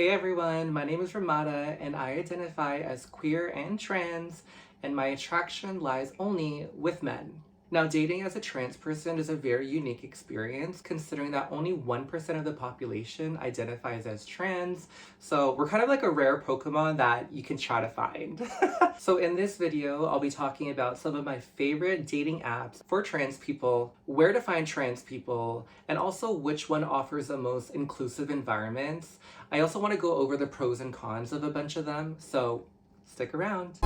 Hey everyone, my name is Ramada and I identify as queer and trans, and my attraction lies only with men. Now, dating as a trans person is a very unique experience considering that only 1% of the population identifies as trans, so we're kind of like a rare Pokemon that you can try to find. So in this video, I'll be talking about some of my favorite dating apps for trans people, where to find trans people, and also which one offers the most inclusive environments. I also want to go over the pros and cons of a bunch of them, so stick around.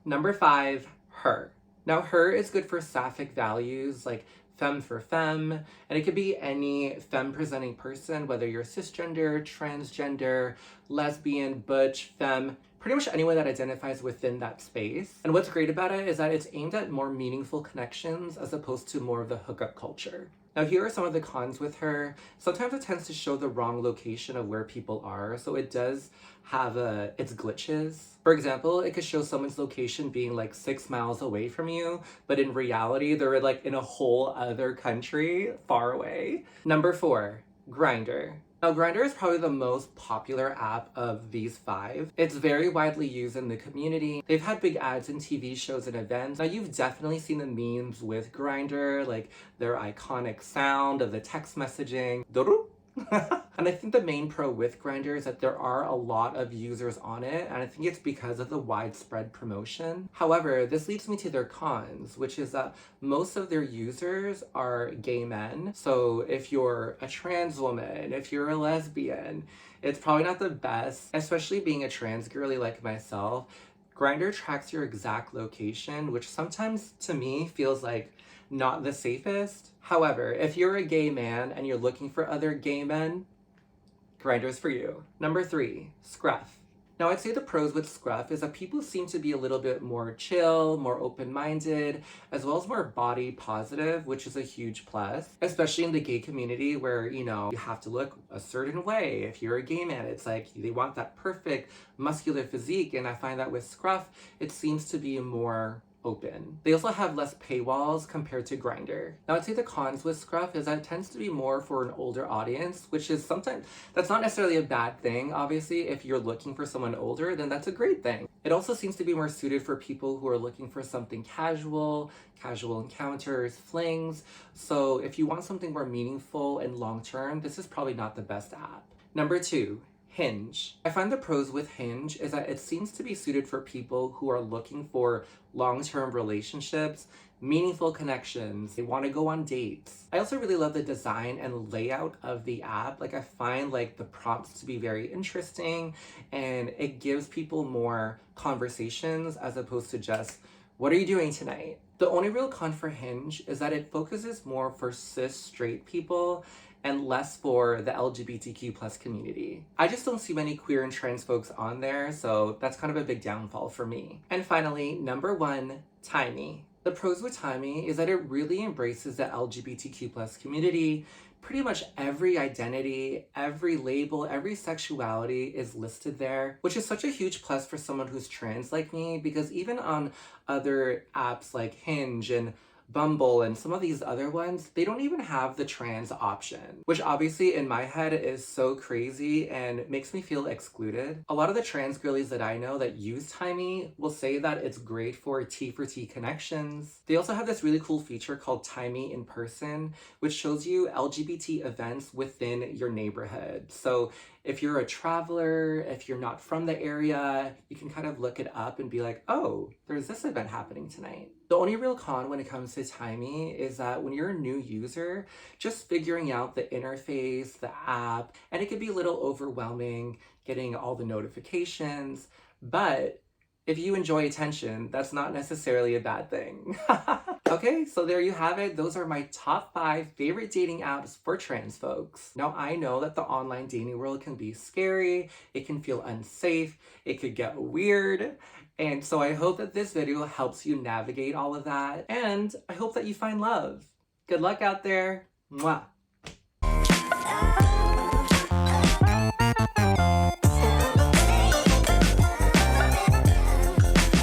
Number 5, her. Now, her is good for sapphic values like femme for femme, and it could be any femme-presenting person, whether you're cisgender, transgender, lesbian, butch, femme, pretty much anyone that identifies within that space. And what's great about it is that it's aimed at more meaningful connections as opposed to more of the hookup culture. Now, here are some of the cons with her. Sometimes it tends to show the wrong location of where people are, so it does have its glitches. For example, it could show someone's location being like 6 miles away from you, but in reality, they're like in a whole other country far away. Number 4, Grindr. Now, Grindr is probably the most popular app of these 5. It's very widely used in the community. They've had big ads in TV shows and events. Now, you've definitely seen the memes with Grindr, like their iconic sound of the text messaging. And I think the main pro with Grindr is that there are a lot of users on it, and I think it's because of the widespread promotion. However, this leads me to their cons, which is that most of their users are gay men. So if you're a trans woman, if you're a lesbian, it's probably not the best, especially being a trans girly like myself. Grindr tracks your exact location, which sometimes to me feels like not the safest. However, if you're a gay man and you're looking for other gay men, Grindr's for you. Number 3, Scruff. Now, I'd say the pros with Scruff is that people seem to be a little bit more chill, more open-minded, as well as more body positive, which is a huge plus, especially in the gay community where, you have to look a certain way. If you're a gay man, it's like they want that perfect muscular physique, and I find that with Scruff, it seems to be more open. They also have less paywalls compared to Grindr. Now, I'd say the cons with Scruff is that it tends to be more for an older audience, which is sometimes, that's not necessarily a bad thing. Obviously, if you're looking for someone older, then that's a great thing. It also seems to be more suited for people who are looking for something casual encounters, flings. So if you want something more meaningful and long-term, this is probably not the best app. Number 2, Hinge. I find the pros with Hinge is that it seems to be suited for people who are looking for long-term relationships, meaningful connections. They want to go on dates. I also really love the design and layout of the app. Like, I find like the prompts to be very interesting, and it gives people more conversations as opposed to just, what are you doing tonight? The only real con for Hinge is that it focuses more for cis straight people and less for the LGBTQ plus community. I just don't see many queer and trans folks on there, so that's kind of a big downfall for me. And finally, number 1, Timey. The pros with Timey is that it really embraces the LGBTQ plus community. Pretty much every identity, every label, every sexuality is listed there, which is such a huge plus for someone who's trans like me, because even on other apps like Hinge and Bumble and some of these other ones, they don't even have the trans option, which obviously in my head is so crazy and makes me feel excluded. A lot of the trans girlies that I know that use Timey will say that it's great for T connections. They also have this really cool feature called Timey in Person, which shows you LGBT events within your neighborhood. So if you're a traveler, if you're not from the area, you can kind of look it up and be like, oh, there's this event happening tonight. The only real con when it comes to Timey is that when you're a new user, just figuring out the interface, the app, and it can be a little overwhelming getting all the notifications, but if you enjoy attention, that's not necessarily a bad thing. Okay, so there you have it. Those are my top 5 favorite dating apps for trans folks. Now, I know that the online dating world can be scary, it can feel unsafe, it could get weird, and so I hope that this video helps you navigate all of that, and I hope that you find love. Good luck out there. Mwah.